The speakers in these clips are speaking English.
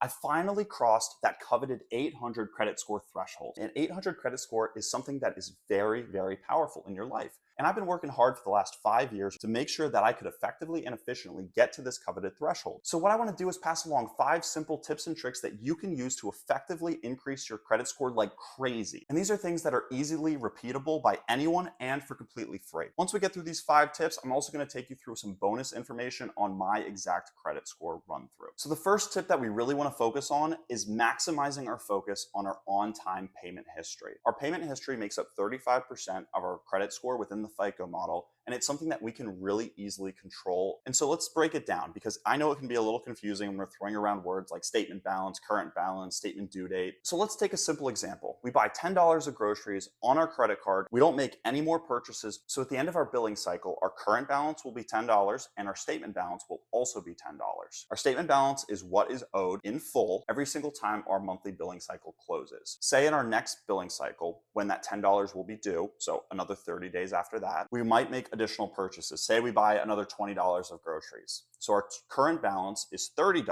I finally crossed that coveted 800 credit score threshold. An 800 credit score is something that is very, very powerful in your life. And I've been working hard for the last 5 years to make sure that I could effectively and efficiently get to this coveted threshold. So what I want to do is pass along 5 simple tips and tricks that you can use to effectively increase your credit score like crazy. And these are things that are easily repeatable by anyone and for completely free. Once we get through these 5 tips, I'm also going to take you through some bonus information on my exact credit score run through. So the first tip that we really want to focus on is maximizing our focus on our on-time payment history. Our payment history makes up 35% of our credit score within the FICO model, and it's something that we can really easily control. And so let's break it down, because I know it can be a little confusing when we're throwing around words like statement balance, current balance, statement due date. So let's take a simple example. We buy $10 of groceries on our credit card. We don't make any more purchases. So at the end of our billing cycle, our current balance will be $10 and our statement balance will also be $10. Our statement balance is what is owed in full every single time our monthly billing cycle closes. Say in our next billing cycle, when that $10 will be due, so another 30 days after that, we might make additional purchases. Say we buy another $20 of groceries. So our current balance is $30,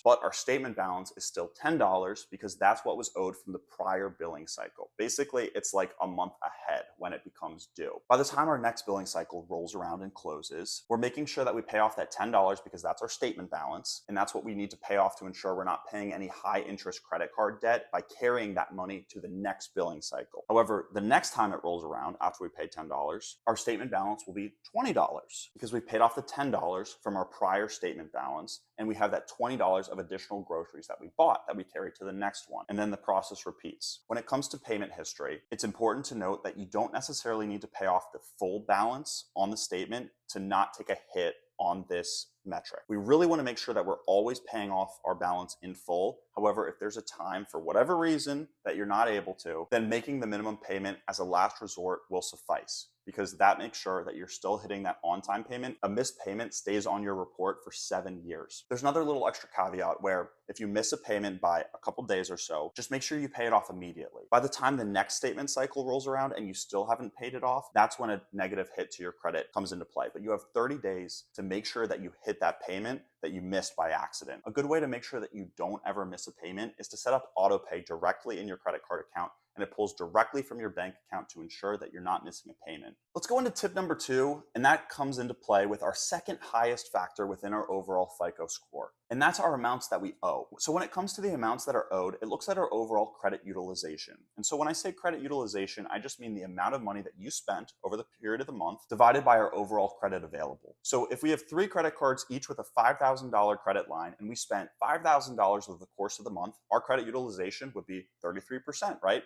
but our statement balance is still $10 because that's what was owed from the prior billing cycle. Basically, it's like a month ahead when it becomes due. By the time our next billing cycle rolls around and closes, we're making sure that we pay off that $10 because that's our statement balance, and that's what we need to pay off to ensure we're not paying any high interest credit card debt by carrying that money to the next billing cycle. However, the next time it rolls around after we pay $10, our statement balance will be $20 because we paid off the $10 from our prior statement balance, and we have that $20 of additional groceries that we bought that we carry to the next one. And then the process repeats. When it comes to payment history, it's important to note that you don't necessarily need to pay off the full balance on the statement to not take a hit on this metric. We really want to make sure that we're always paying off our balance in full. However, if there's a time for whatever reason that you're not able to, then making the minimum payment as a last resort will suffice, because that makes sure that you're still hitting that on-time payment. A missed payment stays on your report for 7 years. There's another little extra caveat where if you miss a payment by a couple days or so, just make sure you pay it off immediately. By the time the next statement cycle rolls around and you still haven't paid it off, that's when a negative hit to your credit comes into play. But you have 30 days to make sure that you hit that payment that you missed by accident. A good way to make sure that you don't ever miss a payment is to set up auto pay directly in your credit card account, and it pulls directly from your bank account to ensure that you're not missing a payment. Let's go into tip number 2, and that comes into play with our second highest factor within our overall FICO score, and that's our amounts that we owe. So when it comes to the amounts that are owed, it looks at our overall credit utilization. And so when I say credit utilization, I just mean the amount of money that you spent over the period of the month divided by our overall credit available. So if we have 3 credit cards, each with a $5,000 credit line, and we spent $5,000 over the course of the month, our credit utilization would be 33%, right?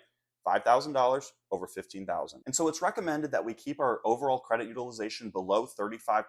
$5,000 over $15,000. And so it's recommended that we keep our overall credit utilization below 35%,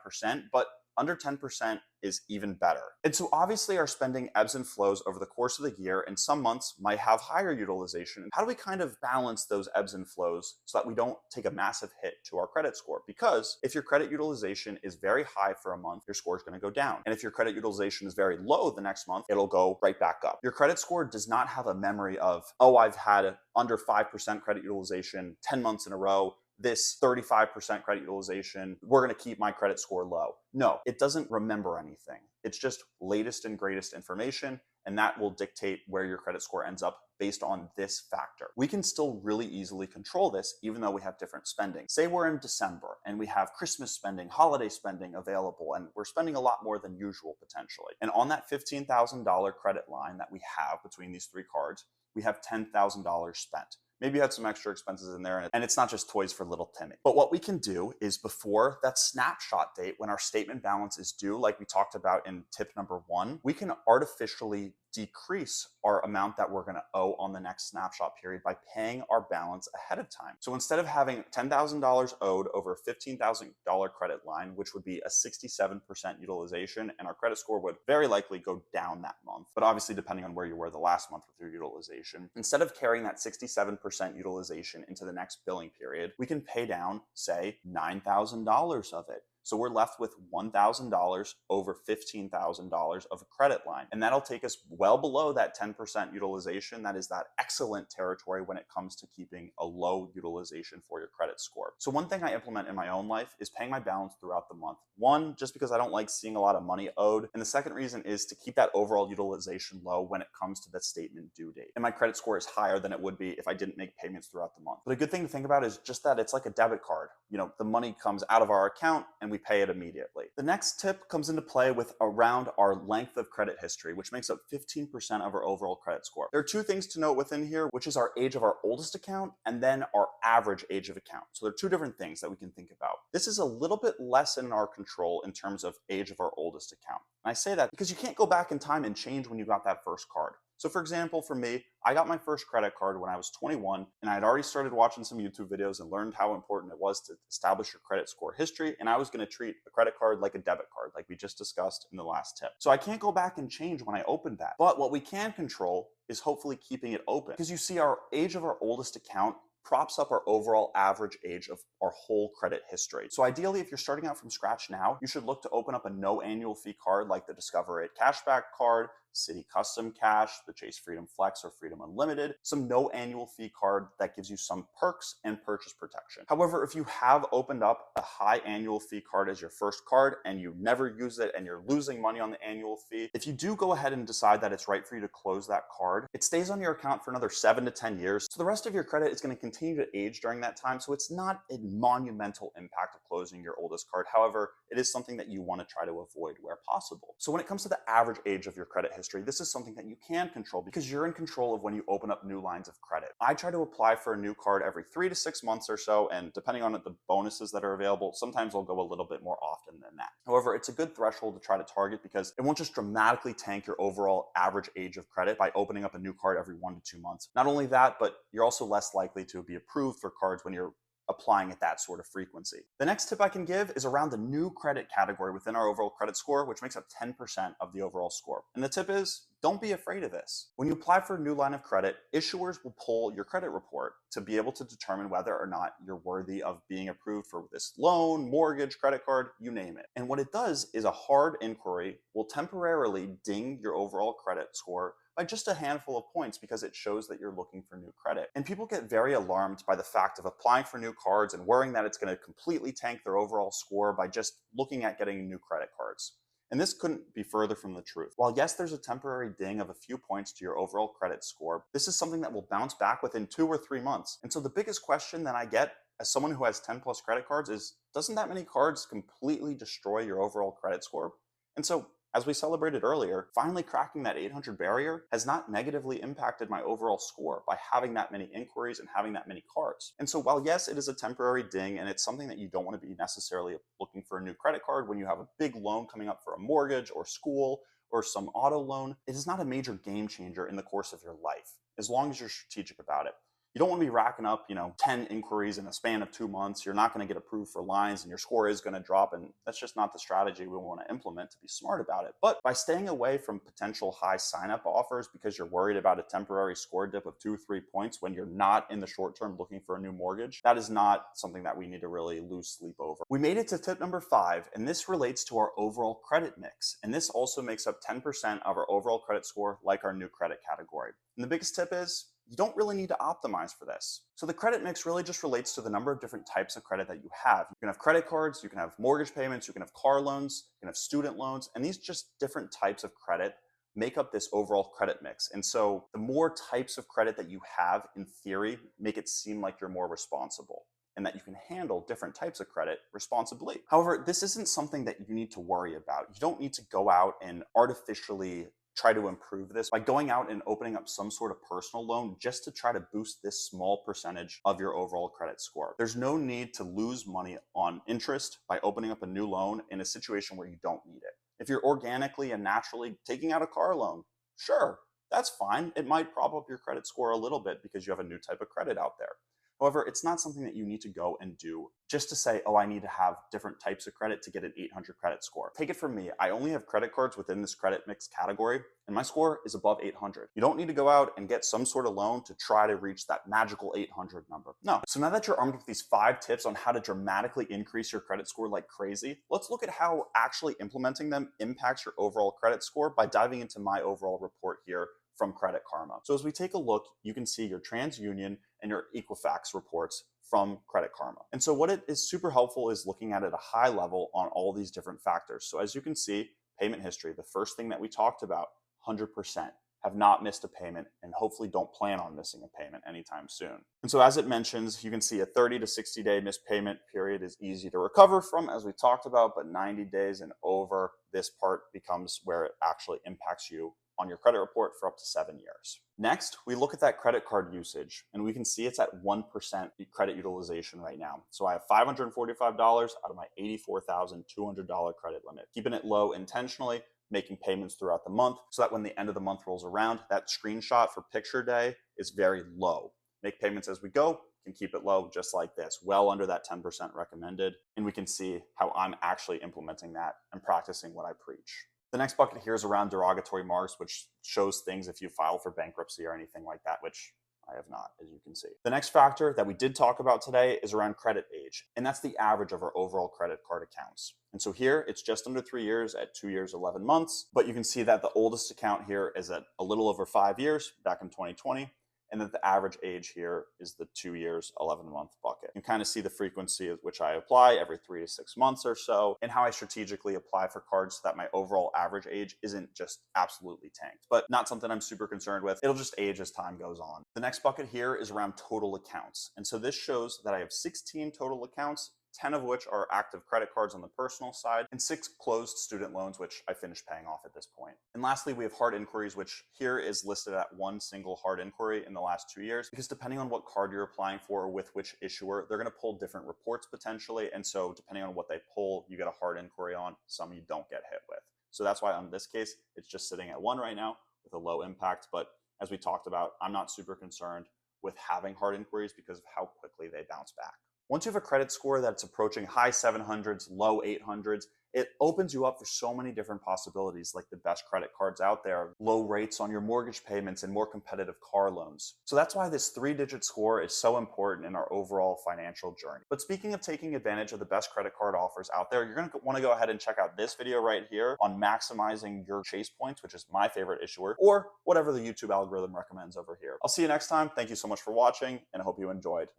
but under 10% is even better. And so obviously our spending ebbs and flows over the course of the year, and some months might have higher utilization. How do we kind of balance those ebbs and flows so that we don't take a massive hit to our credit score? Because if your credit utilization is very high for a month, your score is going to go down. And if your credit utilization is very low the next month, it'll go right back up. Your credit score does not have a memory of, oh, I've had under 5% credit utilization 10 months in a row, this 35% credit utilization, we're going to keep my credit score low. No, it doesn't remember anything. It's just latest and greatest information, and that will dictate where your credit score ends up based on this factor. We can still really easily control this even though we have different spending. Say we're in December and we have Christmas spending, holiday spending available, and we're spending a lot more than usual potentially. And on that $15,000 credit line that we have between these 3 cards, we have $10,000 spent. Maybe you had some extra expenses in there, and it's not just toys for little Timmy. But what we can do is before that snapshot date, when our statement balance is due, like we talked about in tip number 1, we can artificially decrease our amount that we're going to owe on the next snapshot period by paying our balance ahead of time. So instead of having $10,000 owed over a $15,000 credit line, which would be a 67% utilization, and our credit score would very likely go down that month, but obviously depending on where you were the last month with your utilization, instead of carrying that 67% utilization into the next billing period, we can pay down, say, $9,000 of it. So we're left with $1,000 over $15,000 of a credit line. And that'll take us well below that 10% utilization. That is that excellent territory when it comes to keeping a low utilization for your credit score. So one thing I implement in my own life is paying my balance throughout the month. One, just because I don't like seeing a lot of money owed. And the second reason is to keep that overall utilization low when it comes to the statement due date. And my credit score is higher than it would be if I didn't make payments throughout the month. But a good thing to think about is just that it's like a debit card. The money comes out of our account and we pay it immediately. The next tip comes into play with around our length of credit history, which makes up 15% of our overall credit score. There are two things to note within here, which is our age of our oldest account and then our average age of account. So there are two different things that we can think about. This is a little bit less in our control in terms of age of our oldest account. And I say that because you can't go back in time and change when you got that first card. So for example, for me, I got my first credit card when I was 21, and I had already started watching some YouTube videos and learned how important it was to establish your credit score history, and I was going to treat a credit card like a debit card, like we just discussed in the last tip. So I can't go back and change when I open that. But what we can control is hopefully keeping it open. Because you see, our age of our oldest account props up our overall average age of our whole credit history. So ideally, if you're starting out from scratch now, you should look to open up a no annual fee card like the Discover It Cashback Card, Citi Custom Cash, the Chase Freedom Flex or Freedom Unlimited, some no annual fee card that gives you some perks and purchase protection. However, if you have opened up a high annual fee card as your first card and you never use it and you're losing money on the annual fee, if you do go ahead and decide that it's right for you to close that card, it stays on your account for another 7 to 10 years. So the rest of your credit is going to continue to age during that time. So it's not a monumental impact of closing your oldest card. However, it is something that you want to try to avoid where possible. So when it comes to the average age of your credit history, this is something that you can control because you're in control of when you open up new lines of credit. I try to apply for a new card every 3 to 6 months or so, and depending on the bonuses that are available, sometimes I'll go a little bit more often than that. However, it's a good threshold to try to target because it won't just dramatically tank your overall average age of credit by opening up a new card every 1 to 2 months. Not only that, but you're also less likely to be approved for cards when you're applying at that sort of frequency. The next tip I can give is around the new credit category within our overall credit score, which makes up 10% of the overall score. And the tip is, don't be afraid of this. When you apply for a new line of credit, issuers will pull your credit report to be able to determine whether or not you're worthy of being approved for this loan, mortgage, credit card, you name it. And what it does is a hard inquiry will temporarily ding your overall credit score by just a handful of points because it shows that you're looking for new credit. And people get very alarmed by the fact of applying for new cards and worrying that it's going to completely tank their overall score by just looking at getting new credit cards. And this couldn't be further from the truth. While yes, there's a temporary ding of a few points to your overall credit score, this is something that will bounce back within 2 or 3 months. And so the biggest question that I get as someone who has 10 plus credit cards is, doesn't that many cards completely destroy your overall credit score? And so as we celebrated earlier, finally cracking that 800 barrier has not negatively impacted my overall score by having that many inquiries and having that many cards. And so while yes, it is a temporary ding and it's something that you don't want to be necessarily looking for a new credit card when you have a big loan coming up for a mortgage or school or some auto loan, it is not a major game changer in the course of your life, as long as you're strategic about it. You don't want to be racking up, 10 inquiries in a span of 2 months. You're not going to get approved for lines and your score is going to drop. And that's just not the strategy we want to implement to be smart about it. But by staying away from potential high sign-up offers because you're worried about a temporary score dip of 2-3 points when you're not in the short term looking for a new mortgage, that is not something that we need to really lose sleep over. We made it to tip number 5, and this relates to our overall credit mix. And this also makes up 10% of our overall credit score, like our new credit category. And the biggest tip is, you don't really need to optimize for this. So the credit mix really just relates to the number of different types of credit that you have. You can have credit cards, you can have mortgage payments, you can have car loans, you can have student loans, and these just different types of credit make up this overall credit mix. And so the more types of credit that you have, in theory, make it seem like you're more responsible and that you can handle different types of credit responsibly. However, this isn't something that you need to worry about. You don't need to go out and artificially try to improve this by going out and opening up some sort of personal loan just to try to boost this small percentage of your overall credit score. There's no need to lose money on interest by opening up a new loan in a situation where you don't need it. If you're organically and naturally taking out a car loan, sure, that's fine. It might prop up your credit score a little bit because you have a new type of credit out there. However, it's not something that you need to go and do just to say, oh, I need to have different types of credit to get an 800 credit score. Take it from me, I only have credit cards within this credit mix category, and my score is above 800. You don't need to go out and get some sort of loan to try to reach that magical 800 number. No. So now that you're armed with these 5 tips on how to dramatically increase your credit score like crazy, let's look at how actually implementing them impacts your overall credit score by diving into my overall report here from Credit Karma. So as we take a look, you can see your TransUnion and your Equifax reports from Credit Karma. And so what it is super helpful is looking at a high level on all these different factors. So as you can see, payment history, the first thing that we talked about, 100%. Have not missed a payment and hopefully don't plan on missing a payment anytime soon. And so as it mentions, you can see a 30 to 60 day missed payment period is easy to recover from, as we talked about, but 90 days and over, this part becomes where it actually impacts you on your credit report for up to 7 years. Next, we look at that credit card usage, and we can see it's at 1% credit utilization right now. So I have $545 out of my $84,200 credit limit, keeping it low intentionally, making payments throughout the month so that when the end of the month rolls around, that screenshot for picture day is very low. Make payments as we go, can keep it low just like this, well under that 10% recommended. And we can see how I'm actually implementing that and practicing what I preach. The next bucket here is around derogatory marks, which shows things if you file for bankruptcy or anything like that, which I have not, as you can see. The next factor that we did talk about today is around credit age, and that's the average of our overall credit card accounts. And so here it's just under 3 years at 2 years, 11 months, but you can see that the oldest account here is at a little over 5 years back in 2020. And that the average age here is the 2 years, 11-month bucket. You kind of see the frequency at which I apply every 3 to 6 months or so, and how I strategically apply for cards so that my overall average age isn't just absolutely tanked, but not something I'm super concerned with. It'll just age as time goes on. The next bucket here is around total accounts. And so this shows that I have 16 total accounts, 10 of which are active credit cards on the personal side, and 6 closed student loans, which I finished paying off at this point. And lastly, we have hard inquiries, which here is listed at 1 single hard inquiry in the last 2 years, because depending on what card you're applying for or with which issuer, they're going to pull different reports potentially. And so depending on what they pull, you get a hard inquiry on, some you don't get hit with. So that's why on this case, it's just sitting at 1 right now with a low impact. But as we talked about, I'm not super concerned with having hard inquiries because of how quickly they bounce back. Once you have a credit score that's approaching high 700s, low 800s, it opens you up for so many different possibilities, like the best credit cards out there, low rates on your mortgage payments, and more competitive car loans. So that's why this 3-digit score is so important in our overall financial journey. But speaking of taking advantage of the best credit card offers out there, you're going to want to go ahead and check out this video right here on maximizing your Chase points, which is my favorite issuer, or whatever the YouTube algorithm recommends over here. I'll see you next time. Thank you so much for watching, and I hope you enjoyed.